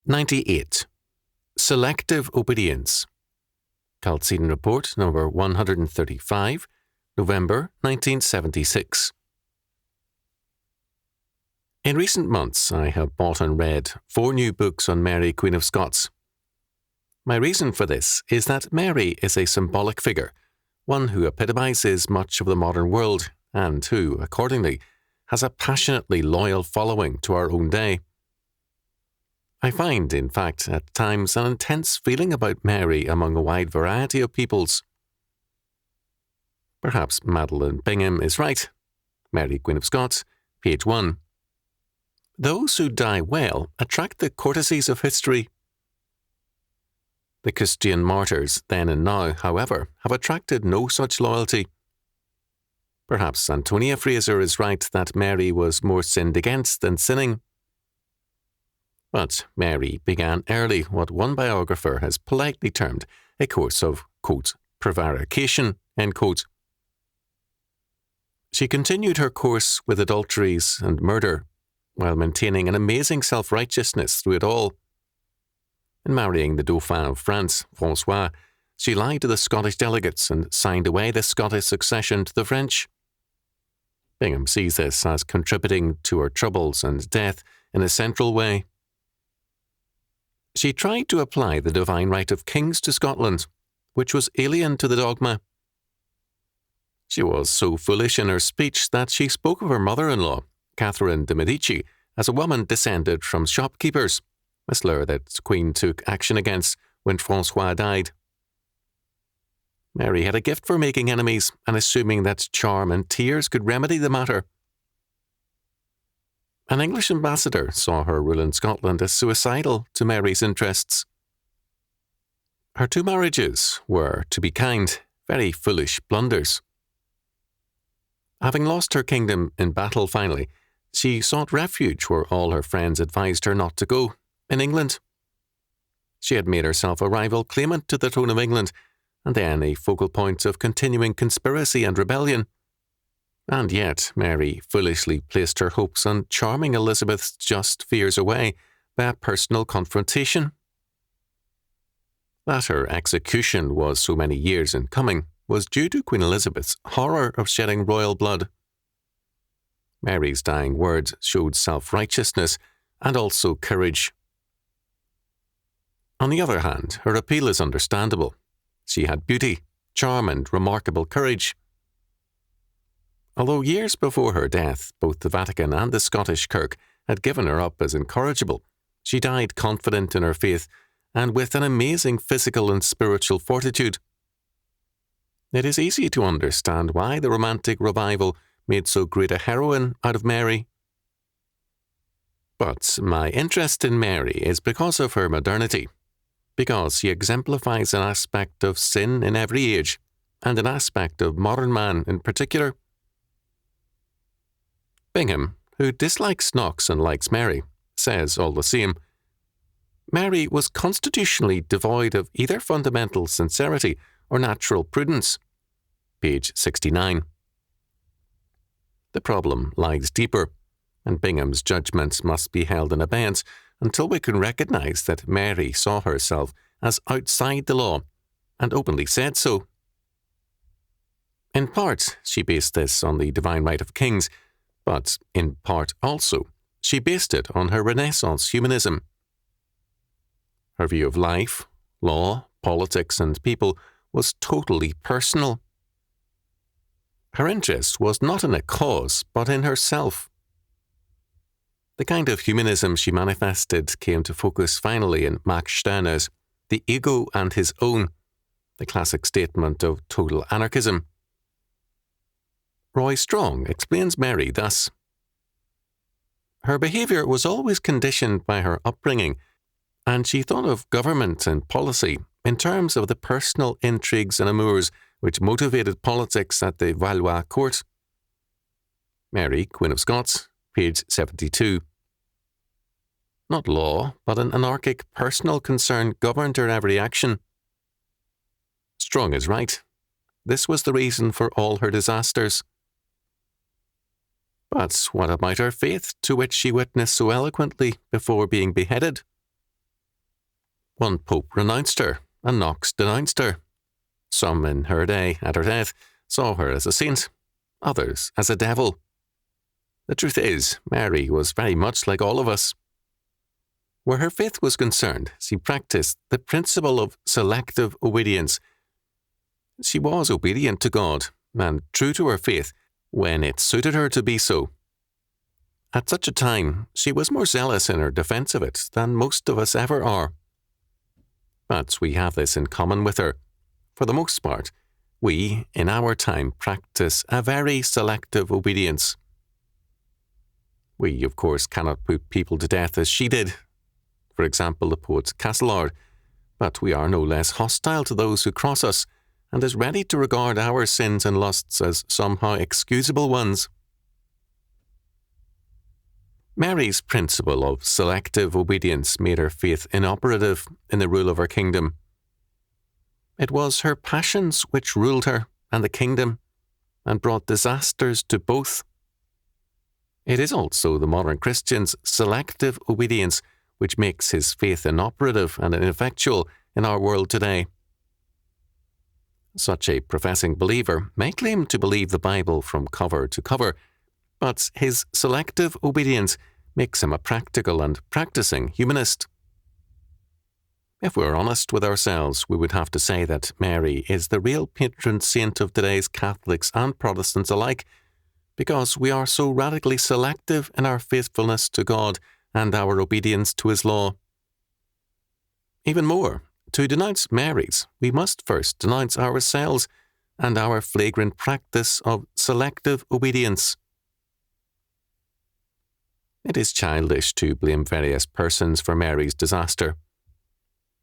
98. Selective Obedience. Chalcedon Report number 135, November 1976. In recent months, I have bought and read 4 new books on Mary, Queen of Scots. My reason for this is that Mary is a symbolic figure, one who epitomizes much of the modern world and who, accordingly, has a passionately loyal following to our own day. I find, in fact, at times an intense feeling about Mary among a wide variety of peoples. Perhaps Madeline Bingham is right. Mary, Queen of Scots, page 1. Those who die well attract the courtesies of history. The Christian martyrs then and now, however, have attracted no such loyalty. Perhaps Antonia Fraser is right that Mary was more sinned against than sinning. But Mary began early what one biographer has politely termed a course of, quote, prevarication, end quote. She continued her course with adulteries and murder, while maintaining an amazing self-righteousness through it all. In marrying the Dauphin of France, François, she lied to the Scottish delegates and signed away the Scottish succession to the French. Bingham sees this as contributing to her troubles and death in a central way. She tried to apply the divine right of kings to Scotland, which was alien to the dogma. She was so foolish in her speech that she spoke of her mother-in-law, Catherine de' Medici, as a woman descended from shopkeepers, a slur that Queen took action against when François died. Mary had a gift for making enemies and assuming that charm and tears could remedy the matter. An English ambassador saw her rule in Scotland as suicidal to Mary's interests. Her 2 marriages were, to be kind, very foolish blunders. Having lost her kingdom in battle finally, she sought refuge where all her friends advised her not to go, in England. She had made herself a rival claimant to the throne of England, and then a focal point of continuing conspiracy and rebellion. And yet Mary foolishly placed her hopes on charming Elizabeth's just fears away by a personal confrontation. That her execution was so many years in coming was due to Queen Elizabeth's horror of shedding royal blood. Mary's dying words showed self-righteousness and also courage. On the other hand, her appeal is understandable. She had beauty, charm, and remarkable courage. Although years before her death, both the Vatican and the Scottish Kirk had given her up as incorrigible, she died confident in her faith and with an amazing physical and spiritual fortitude. It is easy to understand why the Romantic Revival made so great a heroine out of Mary. But my interest in Mary is because of her modernity, because she exemplifies an aspect of sin in every age, and an aspect of modern man in particular. Bingham, who dislikes Knox and likes Mary, says all the same, Mary was constitutionally devoid of either fundamental sincerity or natural prudence. Page 69. The problem lies deeper, and Bingham's judgments must be held in abeyance until we can recognize that Mary saw herself as outside the law, and openly said so. In part, she based this on the divine right of kings, but in part also, she based it on her Renaissance humanism. Her view of life, law, politics, and people was totally personal. Her interest was not in a cause, but in herself. The kind of humanism she manifested came to focus finally in Max Stirner's The Ego and His Own, the classic statement of total anarchism. Roy Strong explains Mary thus. Her behaviour was always conditioned by her upbringing, and she thought of government and policy in terms of the personal intrigues and amours which motivated politics at the Valois court. Mary, Queen of Scots, page 72. Not law, but an anarchic personal concern governed her every action. Strong is right. This was the reason for all her disasters. But what about her faith, to which she witnessed so eloquently before being beheaded? One pope renounced her, and Knox denounced her. Some in her day, at her death, saw her as a saint, others as a devil. The truth is, Mary was very much like all of us. Where her faith was concerned, she practiced the principle of selective obedience. She was obedient to God and true to her faith when it suited her to be so. At such a time, she was more zealous in her defense of it than most of us ever are. But we have this in common with her. For the most part, we, in our time, practice a very selective obedience. We, of course, cannot put people to death as she did. For example, the poet Castleord, but we are no less hostile to those who cross us, and as ready to regard our sins and lusts as somehow excusable ones. Mary's principle of selective obedience made her faith inoperative in the rule of her kingdom. It was her passions which ruled her and the kingdom, and brought disasters to both. It is also the modern Christian's selective obedience which makes his faith inoperative and ineffectual in our world today. Such a professing believer may claim to believe the Bible from cover to cover, but his selective obedience makes him a practical and practicing humanist. If we're honest with ourselves, we would have to say that Mary is the real patron saint of today's Catholics and Protestants alike, because we are so radically selective in our faithfulness to God and our obedience to His law. Even more, to denounce Mary's, we must first denounce ourselves and our flagrant practice of selective obedience. It is childish to blame various persons for Mary's disaster.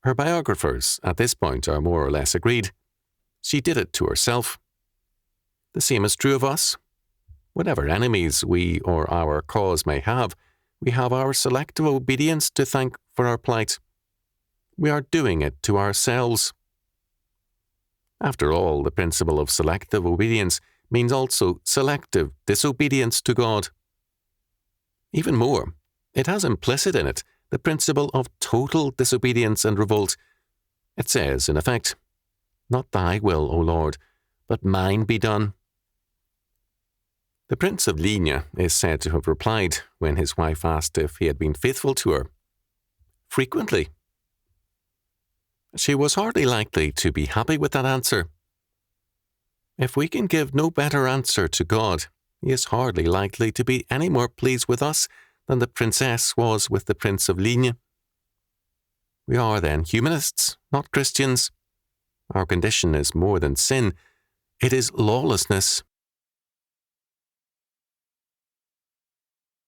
Her biographers at this point are more or less agreed. She did it to herself. The same is true of us. Whatever enemies we or our cause may have, we have our selective obedience to thank for our plight. We are doing it to ourselves. After all, the principle of selective obedience means also selective disobedience to God. Even more, it has implicit in it the principle of total disobedience and revolt. It says, in effect, "Not thy will, O Lord, but mine be done." The Prince of Ligne is said to have replied when his wife asked if he had been faithful to her. Frequently. She was hardly likely to be happy with that answer. If we can give no better answer to God, He is hardly likely to be any more pleased with us than the princess was with the Prince of Ligne. We are then humanists, not Christians. Our condition is more than sin. It is lawlessness.